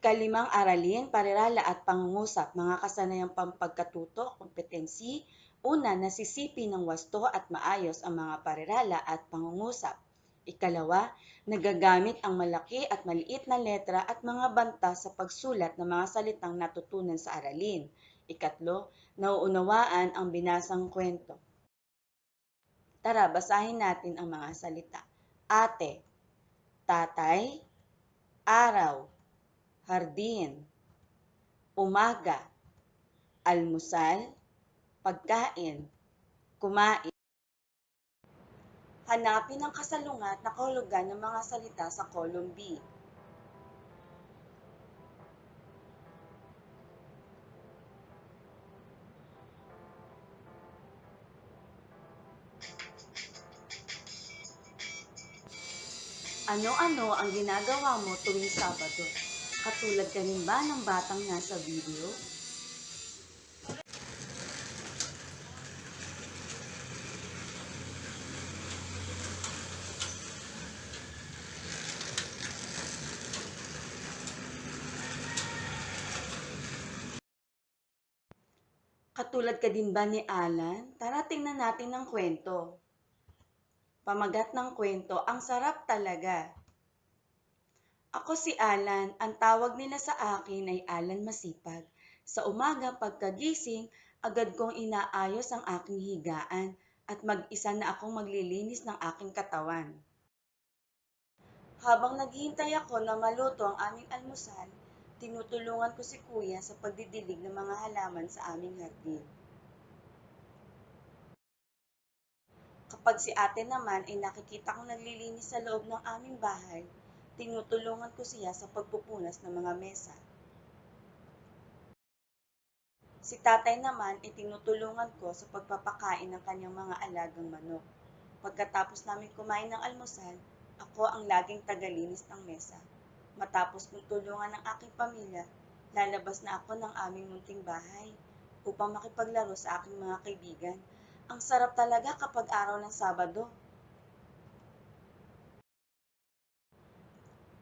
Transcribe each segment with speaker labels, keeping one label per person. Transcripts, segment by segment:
Speaker 1: Ikalimang aralin, parirala at pangungusap, mga kasanayang pampagkatuto, kompetensi. Una, nasisipi ng wasto at maayos ang mga parirala at pangungusap. Ikalawa, nagagamit ang malaki at maliit na letra at mga banta sa pagsulat ng mga salitang natutunan sa aralin. Ikatlo, nauunawaan ang binasang kwento. Tara, basahin natin ang mga salita. Ate, tatay, araw, hardin, umaga, almusal, pagkain, kumain. Hanapin ang kasalungat na kahulugan ng mga salita sa column B. Ano-ano ang ginagawa mo tuwing Sabado? Katulad ka rin ba ng batang nasa video? Katulad ka din ba ni Alan? Tara tingnan natin ang kwento. Pamagat ng kwento, ang sarap talaga. Ako si Alan, ang tawag nila sa akin ay Alan Masipag. Sa umaga pagkagising, agad kong inaayos ang aking higaan at mag-isa na akong maglilinis ng aking katawan. Habang naghihintay ako na maluto ang aming almusal, tinutulungan ko si Kuya sa pagdidilig ng mga halaman sa aming hardin. Kapag si ate naman ay nakikita kong naglilinis sa loob ng aming bahay, tinutulungan ko siya sa pagpupunas ng mga mesa. Si tatay naman ay tinutulungan ko sa pagpapakain ng kanyang mga alagang manok. Pagkatapos namin kumain ng almusal, ako ang laging tagalinis ng mesa. Matapos kong tulungan ng aking pamilya, lalabas na ako ng aming munting bahay upang makipaglaro sa aking mga kaibigan. Ang sarap talaga kapag araw ng Sabado.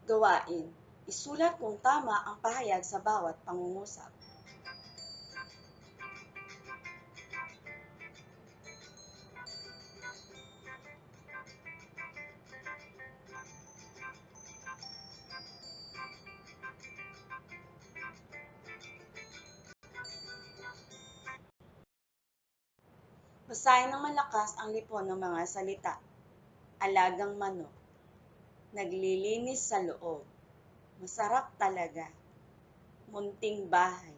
Speaker 1: Gawain. Isulat kung tama ang pahayag sa bawat pangungusap. Basahin ng malakas ang lipon ng mga salita. Alagang manok. Naglilinis sa loob. Masarap talaga. Munting bahay.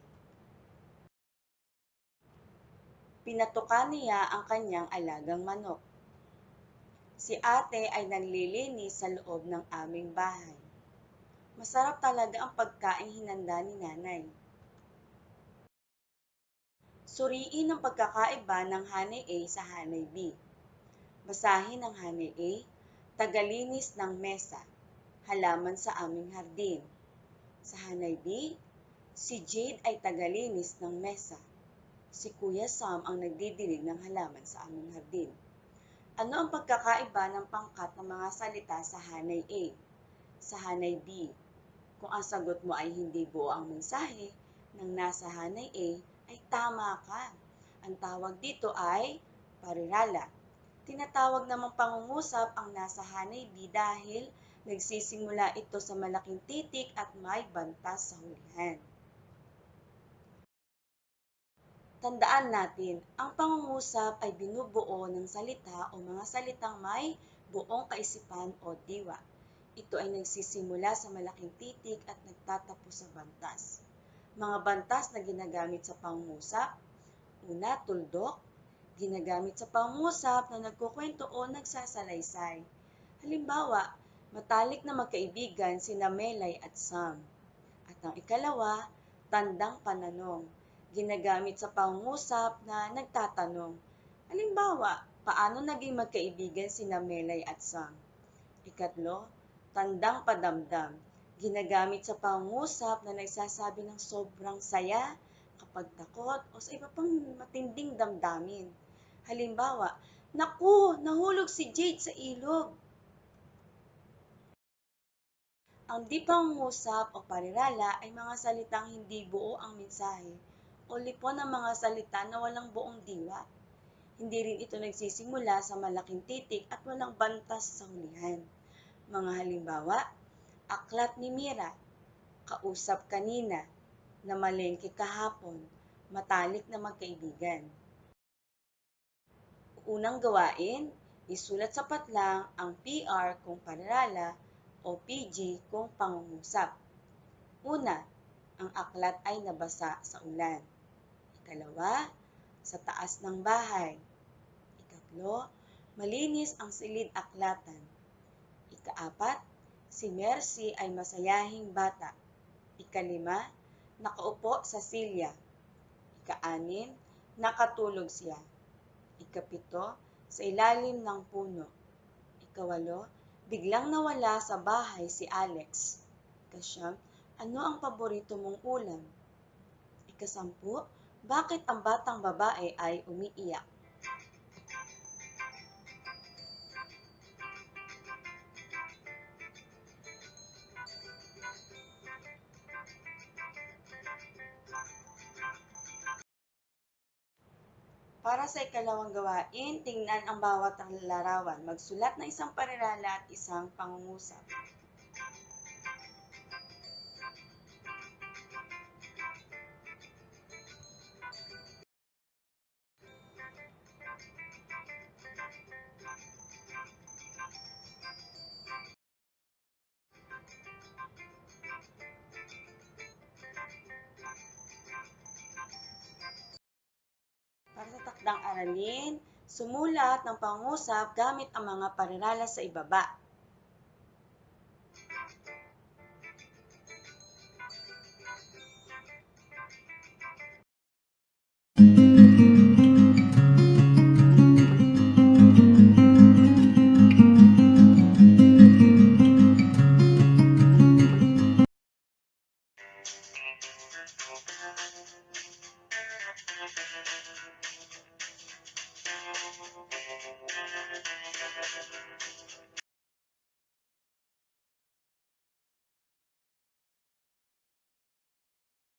Speaker 1: Pinatukan niya ang kanyang alagang manok. Si ate ay naglilinis sa loob ng aming bahay. Masarap talaga ang pagkaing hinanda ni nanay. Suriin ang pagkakaiba ng hanay A sa hanay B. Basahin ang hanay A, tagalinis ng mesa, halaman sa aming hardin. Sa hanay B, si Jade ay tagalinis ng mesa. Si Kuya Sam ang nagdidilig ng halaman sa aming hardin. Ano ang pagkakaiba ng pangkat ng mga salita sa hanay A? Sa hanay B, kung ang sagot mo ay hindi buo ang mensahe ng nasa hanay A, ay tama ka. Ang tawag dito ay parirala. Tinatawag namang pangungusap ang nasa hanay B dahil nagsisimula ito sa malaking titik at may bantas sa hulihan. Tandaan natin, ang pangungusap ay binubuo ng salita o mga salitang may buong kaisipan o diwa. Ito ay nagsisimula sa malaking titik at nagtatapos sa bantas. Mga bantas na ginagamit sa pangungusap. Una, tuldok. Ginagamit sa pangungusap na nagkukwento o nagsasalaysay. Halimbawa, matalik na magkaibigan sina Melay at Sam. At ang ikalawa, tandang pananong. Ginagamit sa pangungusap na nagtatanong. Halimbawa, paano naging magkaibigan sina Melay at Sam? Ikatlo, tandang padamdam. Ginagamit sa pangungusap na nagsasabi ng sobrang saya, kapag takot, o sa iba pang matinding damdamin. Halimbawa, naku, nahulog si Jade sa ilog. Ang di pangungusap o parirala ay mga salitang hindi buo ang mensahe o lipon ng mga salita na walang buong diwa. Hindi rin ito nagsisimula sa malaking titik at walang bantas sa hulihan. Mga halimbawa, aklat ni Mira, kausap kanina, namalengke kahapon, matalik na magkaibigan. Unang gawain, isulat sa patlang ang PR kung parirala o PG kung pangungusap. Una, ang aklat ay nabasa sa ulan. Ikalawa, sa taas ng bahay. Ikatlo, malinis ang silid-aklatan. Ikaapat, si Mercy ay masayahing bata. Ikalima, nakaupo sa silya. Ikaanim, nakatulog siya. Ikapito, sa ilalim ng puno. Ikawalo, biglang nawala sa bahay si Alex. Ikasyam, ano ang paborito mong ulam? Ikasampu, bakit ang batang babae ay umiiyak? Para sa ikalawang gawain, tingnan ang bawat larawan. Magsulat ng isang parirala at isang pangungusap. Para sa takdang aralin, sumulat ng pangungusap gamit ang mga parirala sa ibaba.